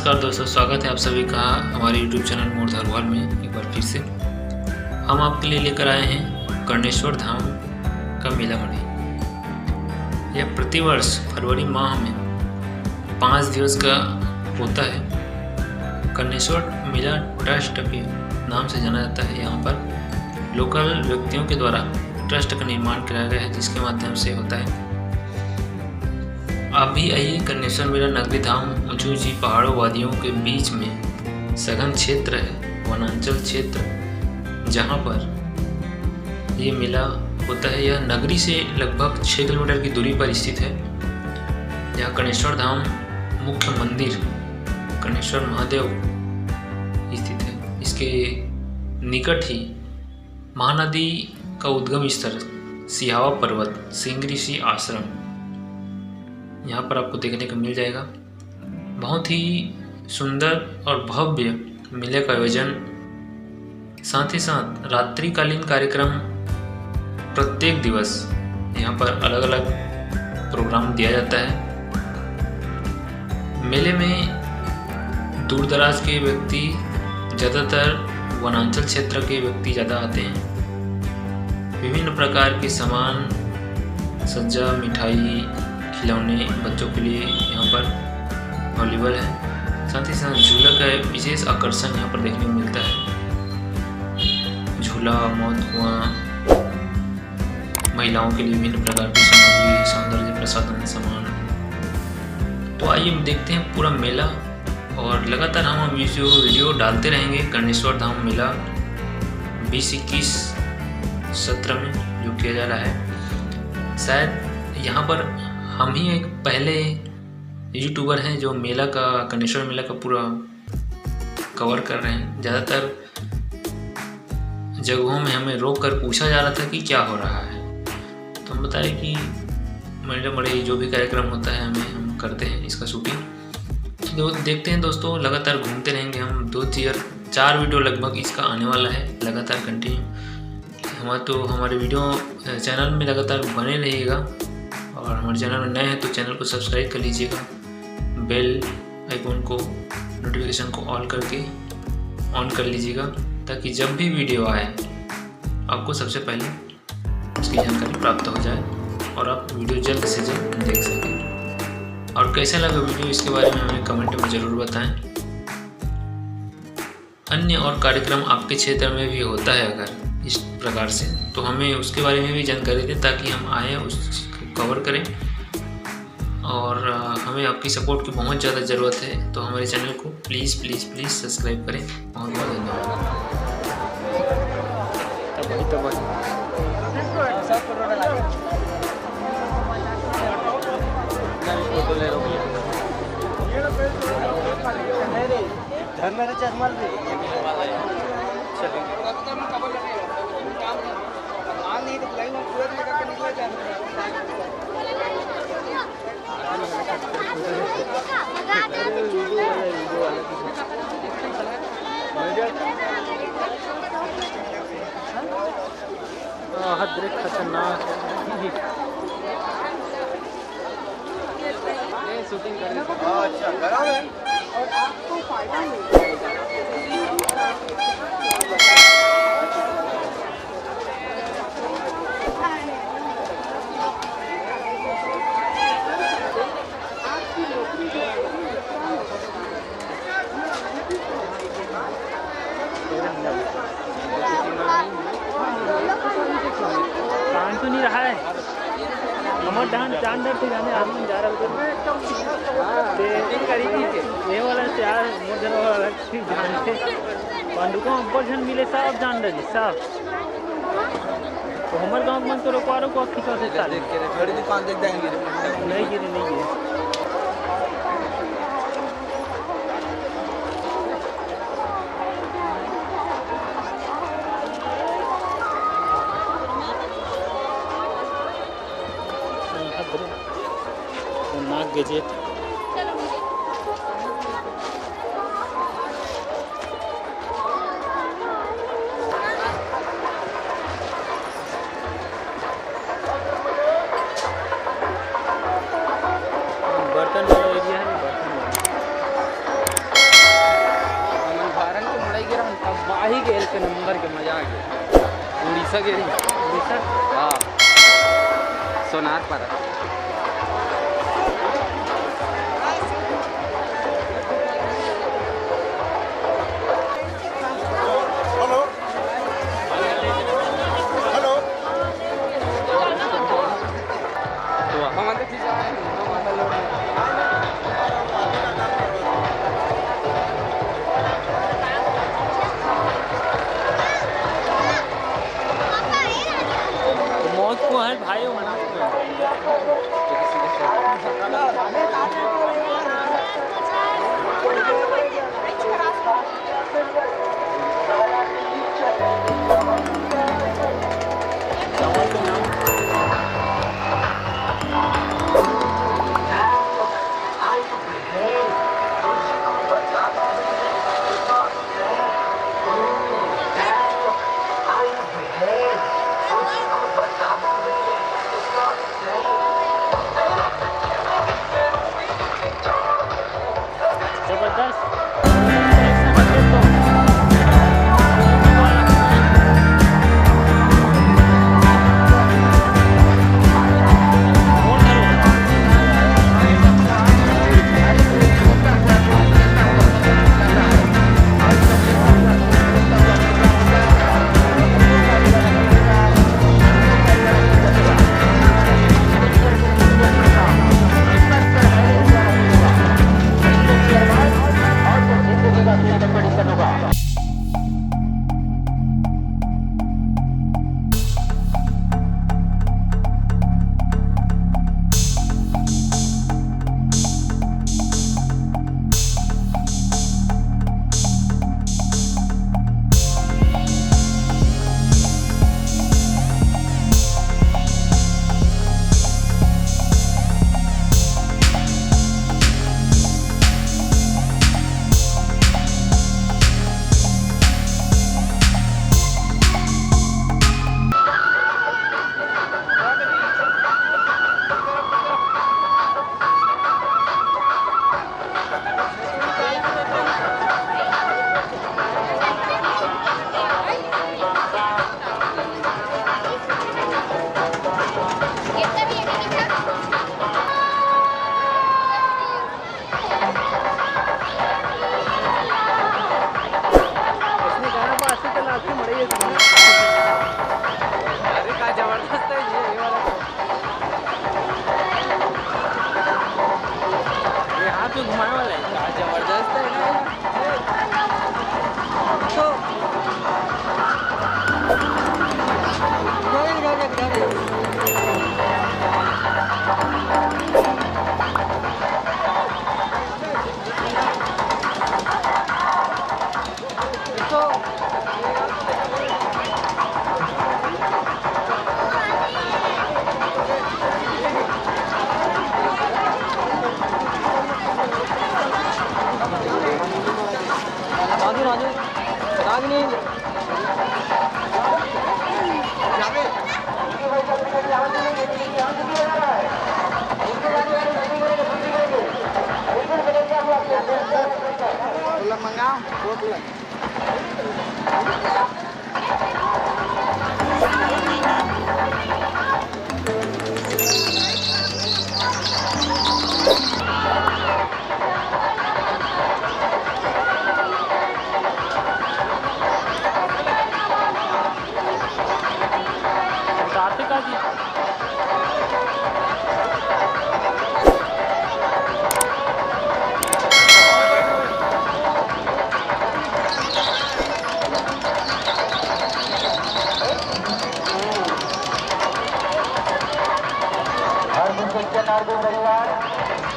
नमस्कार दोस्तों, स्वागत है आप सभी का हमारे YouTube चैनल मोर धरोहर में एक बार फिर से। हम आपके लिए लेकर आए हैं कर्णेश्वर धाम का मेला मंडी। यह प्रतिवर्ष फरवरी माह में 5 दिवस का होता है। कर्णेश्वर मेला ट्रस्ट के नाम से जाना जाता है। यहाँ पर लोकल व्यक्तियों के द्वारा ट्रस्ट का निर्माण कराया गया है, जिसके माध्यम से होता है। आप भी आइए, कर्णेश्वर मेला नगरी धाम ऊंची ऊंची पहाड़ों वादियों के बीच में सघन क्षेत्र है, वनांचल क्षेत्र, जहाँ पर ये मेला होता है। यह नगरी से लगभग 6 किलोमीटर की दूरी पर स्थित है। यहाँ कर्णेश्वर धाम मुख्य मंदिर कर्णेश्वर महादेव स्थित है। इसके निकट ही महानदी का उद्गम स्थल सिहावा पर्वत सिंह ऋषि आश्रम यहाँ पर आपको देखने को मिल जाएगा। बहुत ही सुंदर और भव्य मेले का आयोजन, साथ ही साथ रात्रिकालीन कार्यक्रम प्रत्येक दिवस यहाँ पर अलग अलग प्रोग्राम दिया जाता है। मेले में दूर दराज के व्यक्ति, ज़्यादातर वनांचल क्षेत्र के व्यक्ति ज़्यादा आते हैं। विभिन्न प्रकार के सामान, सज्जा, मिठाई, खिलौने बच्चों के लिए यहाँ पर अवेलेबल है। साथ ही साथ झूला का विशेष आकर्षण यहाँ पर देखने को मिलता है। झूला, मौत कुआं, महिलाओं के लिए विभिन्न प्रकार की सामग्री, सौंदर्य प्रसाधन सामान। तो आइए देखते हैं पूरा मेला, और लगातार हम वीडियो डालते रहेंगे। कर्णेश्वर धाम मेला 20-21 सत्र में जो किया जा रहा है। शायद यहाँ पर हम ही एक पहले यूट्यूबर हैं जो मेला का, कर्णेश्वर मेला का पूरा कवर कर रहे हैं। ज़्यादातर जगहों में हमें रोक कर पूछा जा रहा था कि क्या हो रहा है, तो हम बताए कि बड़े जो भी कार्यक्रम होता है हम करते हैं इसका शूटिंग। तो देखते हैं दोस्तों, लगातार घूमते रहेंगे हम। 2-4 वीडियो लगभग इसका आने वाला है, लगातार कंटिन्यू। हमारे वीडियो चैनल में लगातार बने रहिएगा, और हमारे चैनल में नए हैं तो चैनल को सब्सक्राइब कर लीजिएगा। बेल आइकॉन को, नोटिफिकेशन को ऑन कर लीजिएगा, ताकि जब भी वीडियो आए आपको सबसे पहले उसकी जानकारी प्राप्त हो जाए और आप वीडियो जल्द से जल्द देख सकें। और कैसा लगा वीडियो, इसके बारे में हमें कमेंट में ज़रूर बताएं। अन्य और कार्यक्रम आपके क्षेत्र में भी होता है अगर इस प्रकार से, तो हमें उसके बारे में भी जानकारी दें, ताकि हम आएँ उसको कवर करें। और हमें आपकी सपोर्ट की बहुत ज़्यादा ज़रूरत है, तो हमारे चैनल को प्लीज़ प्लीज़ प्लीज़ सब्सक्राइब करें। बहुत बहुत धन्यवाद। हद खतरनाक शूटिंग करने को। अच्छा करा है और आपको फायदा तो नहीं रहा है। हमारे डांड डर से जाने आदमी जा रहा है वाला से यार मोर वाला जानते बंदूकों ऊपर झन मिले साहब जान रहे साहब। तो हमारे गाँव में तो रोकवारों को खिंचा से चाल बड़ी दुकान देख देंगे। नहीं गिरे नाक गजेट बर्तन वाला एरिया है, बर्तन वाला। विसागिरी हाँ सोनार पर मौत को है भाई मना घुमाने वाला है जबरदस्त है ना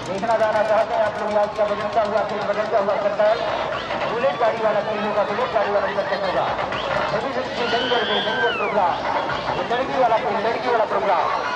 देखना जाना चाहते हैं आप लोग आज का बदलता हुआ फिर बदलता हुआ करता है बुलेट गाड़ी वाला खेल होगा बुलेट गाड़ी वाला करते होगा सभी दंगल प्रोग्राम लड़की वाला प्रोग्राम